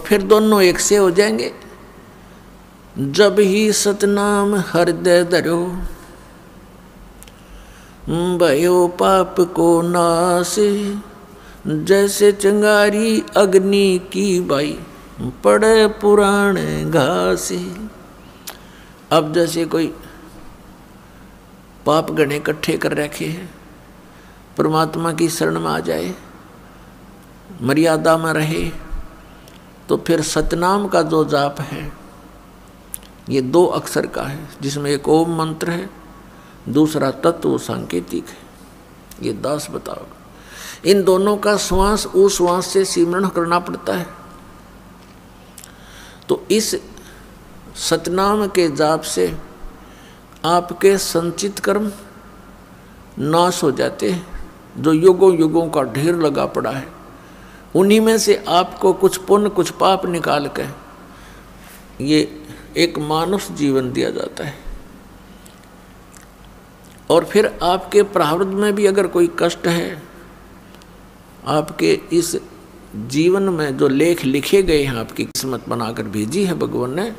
फिर दोनों एक से हो जाएंगे। जब ही सतनाम हृदय धरो, भयो पाप को नाश। जैसे चिंगारी अग्नि की बाई, पड़े पुराने घास। अब जैसे कोई पाप गणे इकट्ठे कर रखे हैं, परमात्मा की शरण में आ जाए, मर्यादा में रहे, तो फिर सतनाम का जो जाप है ये 2 अक्षर का है, जिसमें एक ओम मंत्र है, दूसरा तत्व सांकेतिक है। ये दास बताओ। इन दोनों का श्वास उस श्वास से सिमरण करना पड़ता है। तो इस सतनाम के जाप से आपके संचित कर्म नाश हो जाते हैं, जो युगों युगों का ढेर लगा पड़ा है। उन्हीं में से आपको कुछ पुण्य कुछ पाप निकाल के ये एक मानुष जीवन दिया जाता है। और फिर आपके प्रारब्ध में भी अगर कोई कष्ट है, आपके इस जीवन में जो लेख लिखे गए हैं, आपकी किस्मत बनाकर भेजी है भगवान ने,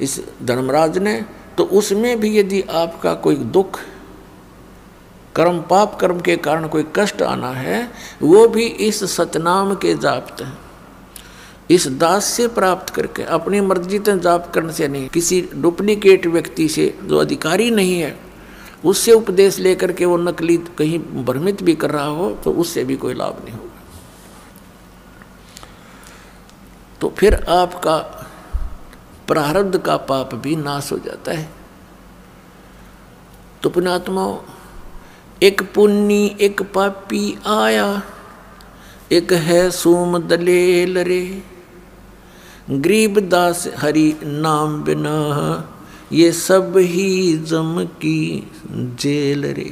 इस धर्मराज ने, तो उसमें भी यदि आपका कोई दुख कर्म पाप कर्म के कारण कोई कष्ट आना है, वो भी इस सतनाम के जाप इस दास से प्राप्त करके, अपनी मर्जी से जाप करने से नहीं, किसी डुप्लीकेट व्यक्ति से जो अधिकारी नहीं है उससे उपदेश लेकर के वो नकली कहीं भ्रमित भी कर रहा हो, तो उससे भी कोई लाभ नहीं होगा। तो फिर आपका प्रारब्ध का पाप भी नाश हो जाता है। तो पुण्यात्माओं, एक पुण्य एक पापी आया, एक है सूम दलेल रे। गरीबदास हरि नाम बिना, ये सब ही जम की जेल रे।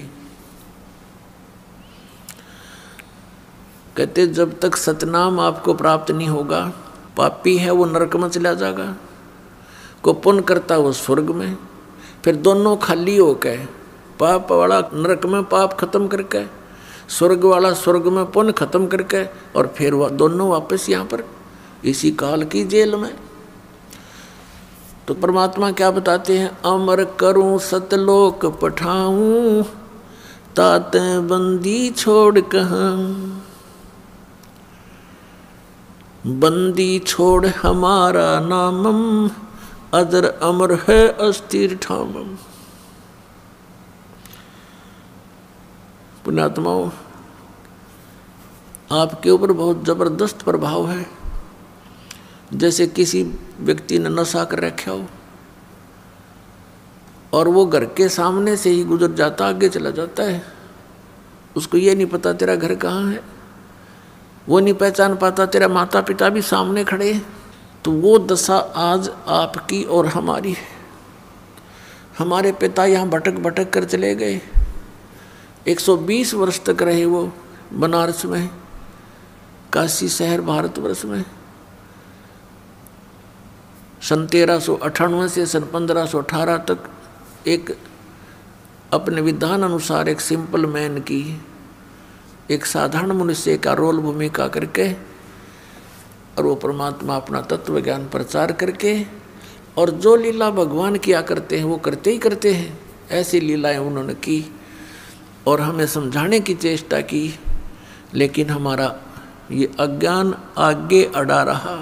कहते जब तक सतनाम आपको प्राप्त नहीं होगा, पापी है वो नरक में चला जाएगा, को पुण्य करता वो स्वर्ग में। फिर दोनों खाली हो गए, पाप वाला नरक में पाप खत्म करके, स्वर्ग वाला स्वर्ग में पुण्य खत्म करके, और फिर वह दोनों वापस यहाँ पर इसी काल की जेल में। तो परमात्मा क्या बताते हैं, अमर करूं सतलोक पठाऊं, ताते बंदी छोड़ कहाँ। बंदी छोड़ हमारा नामम, अजर अमर है अस्थिर ठामम। पुण्यात्माओं, आपके ऊपर बहुत जबरदस्त प्रभाव है। जैसे किसी व्यक्ति ने नशा कर रखा हो और वो घर के सामने से ही गुजर जाता, आगे चला जाता है, उसको ये नहीं पता तेरा घर कहाँ है, वो नहीं पहचान पाता तेरा माता पिता भी सामने खड़े हैं। तो वो दशा आज आपकी और हमारी है। हमारे पिता यहाँ भटक भटक कर चले गए, 120 वर्ष तक रहे वो बनारस में, काशी शहर भारतवर्ष में। सन 1398 से सन 1518 तक एक अपने विधान अनुसार एक सिंपल मैन की, एक साधारण मनुष्य का रोल भूमिका करके, और वो परमात्मा अपना तत्व ज्ञान प्रचार करके, और जो लीला भगवान किया करते हैं वो करते ही करते हैं। ऐसी लीलाएं उन्होंने की और हमें समझाने की चेष्टा की, लेकिन हमारा ये अज्ञान आगे अड़ा रहा।